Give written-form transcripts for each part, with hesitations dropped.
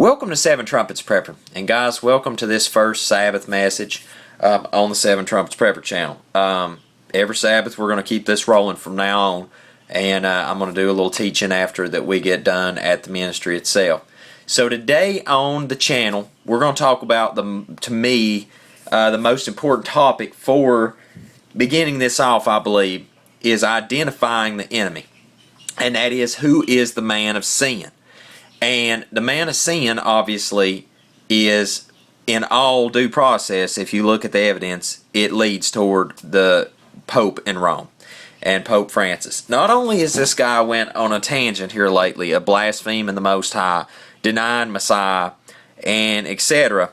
Welcome to Seven Trumpets Prepper, and guys, welcome to this first Sabbath message on the Seven Trumpets Prepper channel. Every Sabbath we're going to keep this rolling from now on, and I'm going to do a little teaching after that we get done at the ministry itself. So today on the channel we're going to talk about, to me, the most important topic for beginning this off, I believe, is identifying the enemy, and that is, who is the man of sin. And the man of sin, obviously, is in all due process. If you look at the evidence, it leads toward the Pope in Rome and Pope Francis. Not only has this guy went on a tangent here lately of blaspheming the Most High, denying Messiah, and etc.,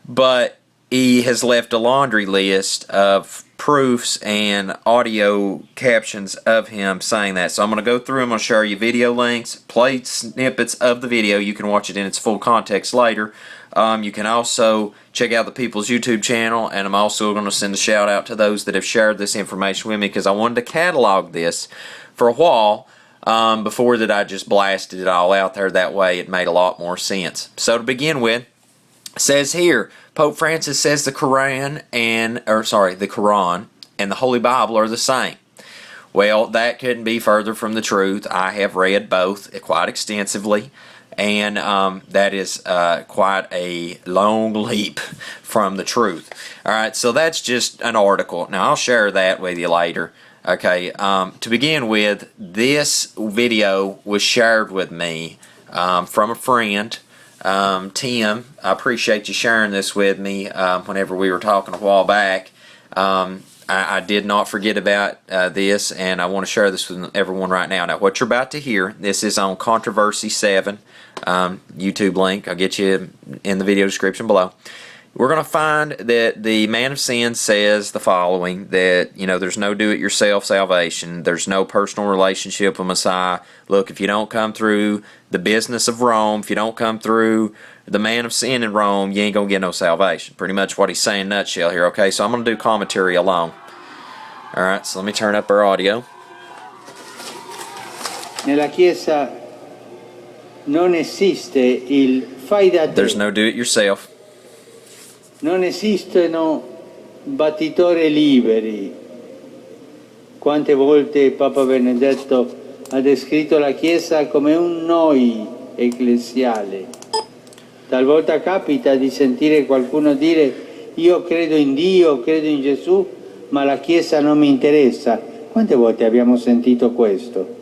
but he has left a laundry list of proofs and audio captions of him saying that. So I'm going to go through, I'm going to show you video links, play snippets of the video. You can watch it in its full context later. You can also check out the People's YouTube channel, and I'm also going to send a shout out to those that have shared this information with me, because I wanted to catalog this for a while before that I just blasted it all out there. That way it made a lot more sense. So to begin with, it says here, Pope Francis says the Koran and the Holy Bible are the same. Well, that couldn't be further from the truth. I have read both quite extensively, and that is quite a long leap from the truth. Alright, so that's just an article. Now, I'll share that with you later. Okay, to begin with, this video was shared with me from a friend, Tim. I appreciate you sharing this with me whenever we were talking a while back. I did not forget about this, and I want to share this with everyone right now. Now, what you're about to hear, this is on Controversy 7 YouTube link. I'll get you in the video description below. We're going to find that the man of sin says the following, that, there's no do-it-yourself salvation. There's no personal relationship with Messiah. Look, if you don't come through the business of Rome, if you don't come through the man of sin in Rome, you ain't going to get no salvation. Pretty much what he's saying in a nutshell here, okay? So I'm going to do commentary alone. Alright, so let me turn up our audio. Nella Chiesa non esiste il fai da te. There's no do-it-yourself. Non esistono battitori liberi. Quante volte Papa Benedetto ha descritto la Chiesa come un noi ecclesiale. Talvolta capita di sentire qualcuno dire: io credo in Dio, credo in Gesù, ma la Chiesa non mi interessa. Quante volte abbiamo sentito questo?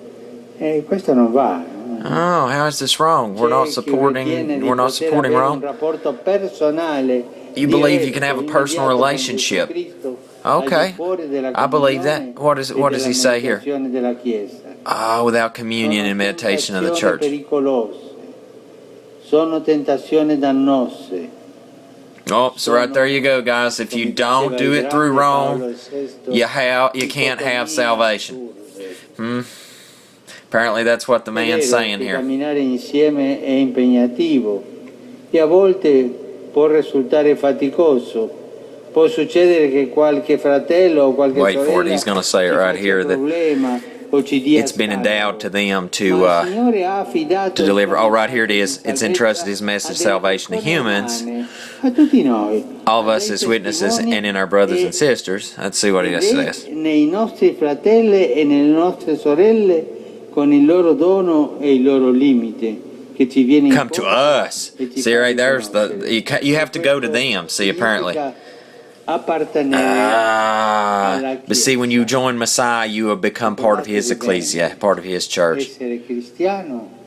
Questo non va. Oh, how is this wrong? We're not supporting Rome. You believe you can have a personal relationship. Okay, I believe that. What does he say here? Without communion and meditation of the church. Oh, so right there you go, guys. If you don't do it through Rome, you can't have salvation. Apparently that's what the man's saying here. Può risultare faticoso. Può succedere che qualche fratello o qualche sorella. Wait for it, he's going to say it right here, that it's been endowed to them to deliver. Oh, right here it is. It's entrusted his message of salvation to humans, all of us as witnesses, and in our brothers and sisters. Let's see what he says. Nei nostri fratelli e nelle nostre sorelle, con il loro dono e il loro limite. Come to us. See, right there's you have to go to them. See, apparently. But see, when you join Messiah, you have become part of his ecclesia, part of his church.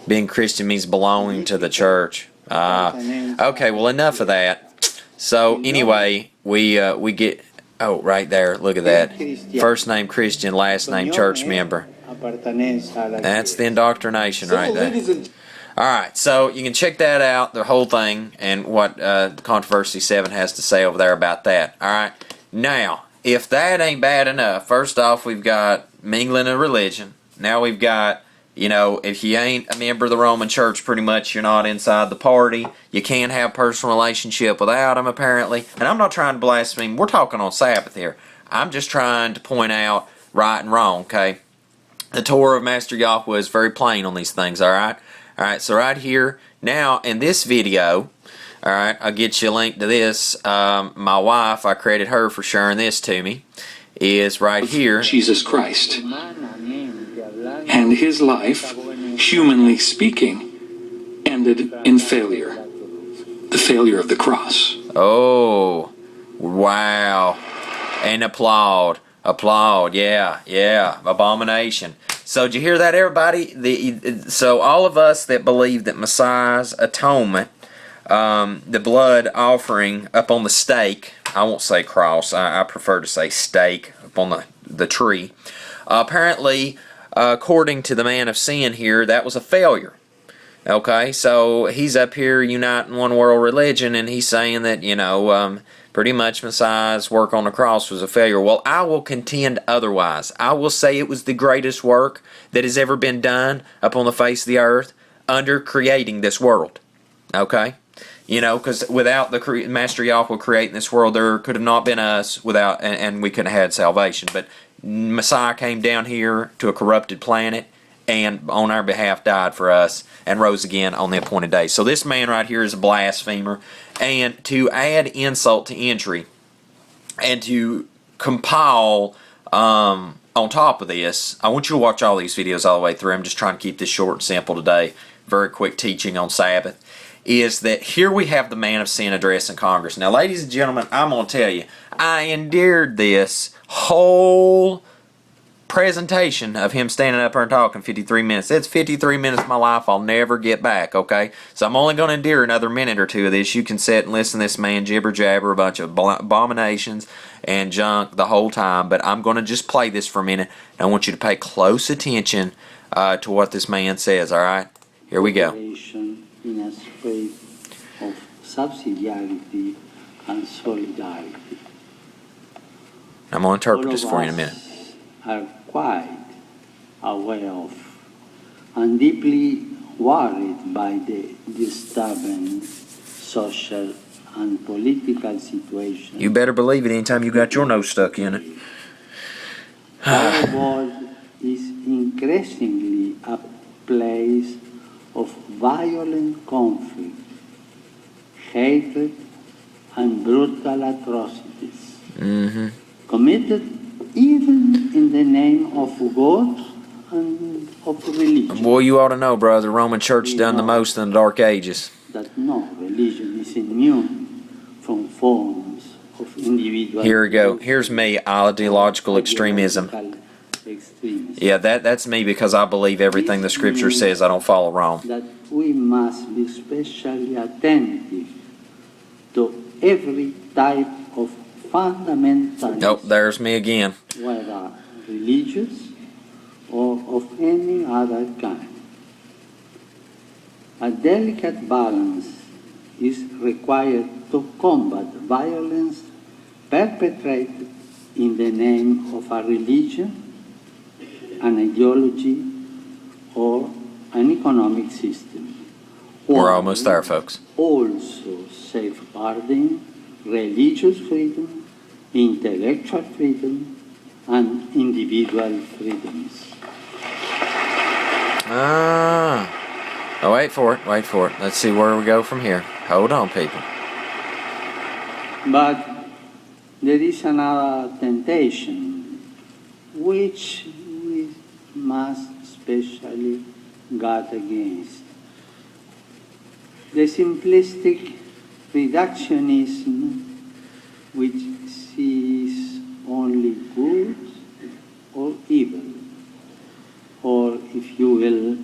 Being Christian means belonging to the church. Okay, well, enough of that. So anyway, we get, right there, look at that. First name Christian, last name church member. That's the indoctrination right there. Alright, so you can check that out, the whole thing, and what Controversy 7 has to say over there about that. Alright, now, if that ain't bad enough, first off, we've got mingling of religion. Now we've got, if you ain't a member of the Roman Church, pretty much you're not inside the party. You can't have personal relationship without them, apparently. And I'm not trying to blaspheme. We're talking on Sabbath here. I'm just trying to point out right and wrong, okay? The Torah of Master Yahweh is very plain on these things, alright? Alright, so right here, Now, in this video, all right, I'll get you a link to this. My wife, I credit her for sharing this to me, is right here. Jesus Christ. And his life, humanly speaking, ended in failure. The failure of the cross. Oh, wow. And applaud. Yeah, abomination. So did you hear that, everybody? So all of us that believe that Messiah's atonement, the blood offering up on the stake, I won't say cross, I prefer to say stake, up on the tree, apparently, according to the man of sin here, that was a failure. Okay, so he's up here uniting one world religion, and he's saying that, pretty much Messiah's work on the cross was a failure. Well, I will contend otherwise. I will say it was the greatest work that has ever been done upon the face of the earth under creating this world. Okay? Because without the Master Yahweh creating this world, there could have not been us without, and we couldn't have had salvation. But Messiah came down here to a corrupted planet and on our behalf died for us and rose again on the appointed day. So this man right here is a blasphemer. And to add insult to injury and to compile on top of this, I want you to watch all these videos all the way through. I'm just trying to keep this short and simple today. Very quick teaching on Sabbath. Is that here we have the man of sin addressing Congress. Now, ladies and gentlemen, I'm going to tell you, I endured this whole presentation of him standing up there and talking 53 minutes. It's 53 minutes of my life I'll never get back, okay? So I'm only going to endure another minute or two of this. You can sit and listen to this man jibber jabber a bunch of abominations and junk the whole time, but I'm going to just play this for a minute, and I want you to pay close attention to what this man says, all right? Here we go. In a spirit of subsidiarity and solidarity. I'm going to interpret this for you in a minute. Are quite aware of and deeply worried by the disturbing social and political situation. You better believe it anytime you got your nose stuck in it. Our world is increasingly a place of violent conflict, hatred, and brutal atrocities, committed even in the name of God and of religion. Boy, you ought to know, brother, the Roman Church done the most in the Dark Ages. That no religion is immune from forms of individual. Here we go. Here's me, ideological extremism. Yeah, that's me because I believe everything the Scripture says. I don't follow wrong. That we must be especially attentive to every type of fundamentalism. Nope, there's me again. Whether religious or of any other kind. A delicate balance is required to combat violence perpetrated in the name of a religion, an ideology, or an economic system. We're almost there, folks. Also safeguarding religious freedom, intellectual freedom, and individual freedoms. Oh, wait for it. Let's see where we go from here. Hold on, people. But there is another temptation which we must especially guard against. The simplistic reductionism which sees only good or evil, or if you will,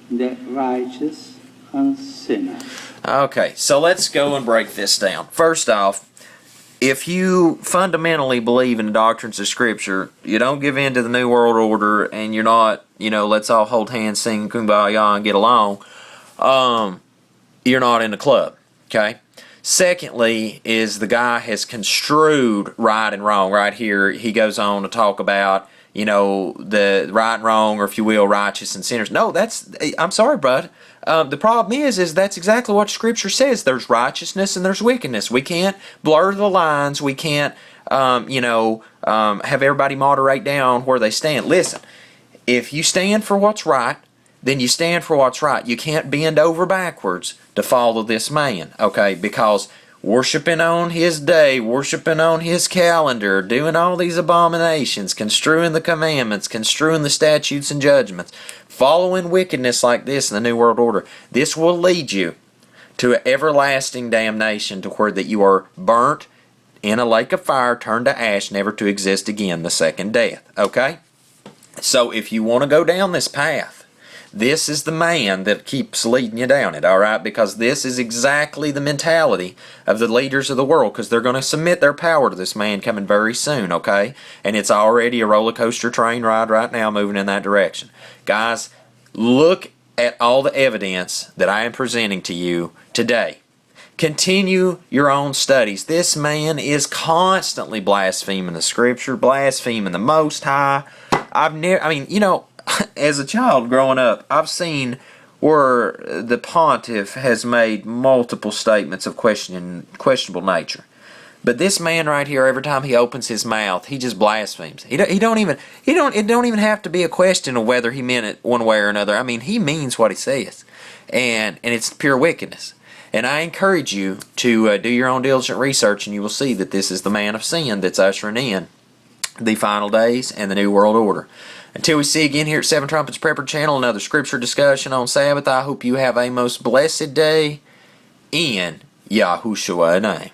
the righteous and sinners. Okay, so let's go and break this down. First off, if you fundamentally believe in the doctrines of Scripture, you don't give in to the New World Order, and you're not, let's all hold hands, sing Kumbaya, and get along, you're not in the club, okay? Secondly, is the guy has construed right and wrong. Right here, he goes on to talk about, the right and wrong, or if you will, righteous and sinners. No, I'm sorry, bud. The problem is that's exactly what Scripture says. There's righteousness and there's wickedness. We can't blur the lines. We can't, have everybody moderate down where they stand. Listen, if you stand for what's right, then you stand for what's right. You can't bend over backwards to follow this man, okay? Because worshiping on his day, worshiping on his calendar, doing all these abominations, construing the commandments, construing the statutes and judgments, following wickedness like this in the New World Order, this will lead you to an everlasting damnation, to where that you are burnt in a lake of fire, turned to ash, never to exist again, the second death, okay? So if you want to go down this path, this is the man that keeps leading you down it, all right? Because this is exactly the mentality of the leaders of the world, because they're going to submit their power to this man coming very soon, okay? And it's already a roller coaster train ride right now moving in that direction. Guys, look at all the evidence that I am presenting to you today. Continue your own studies. This man is constantly blaspheming the Scripture, blaspheming the Most High. As a child growing up, I've seen where the pontiff has made multiple statements of questionable nature. But this man right here, every time he opens his mouth, he just blasphemes. It don't even have to be a question of whether he meant it one way or another. I mean, he means what he says, and it's pure wickedness. And I encourage you to do your own diligent research, and you will see that this is the man of sin that's ushering in the final days and the New World Order. Until we see again here at Seven Trumpets Prepper Channel, another scripture discussion on Sabbath, I hope you have a most blessed day in Yahushua's name.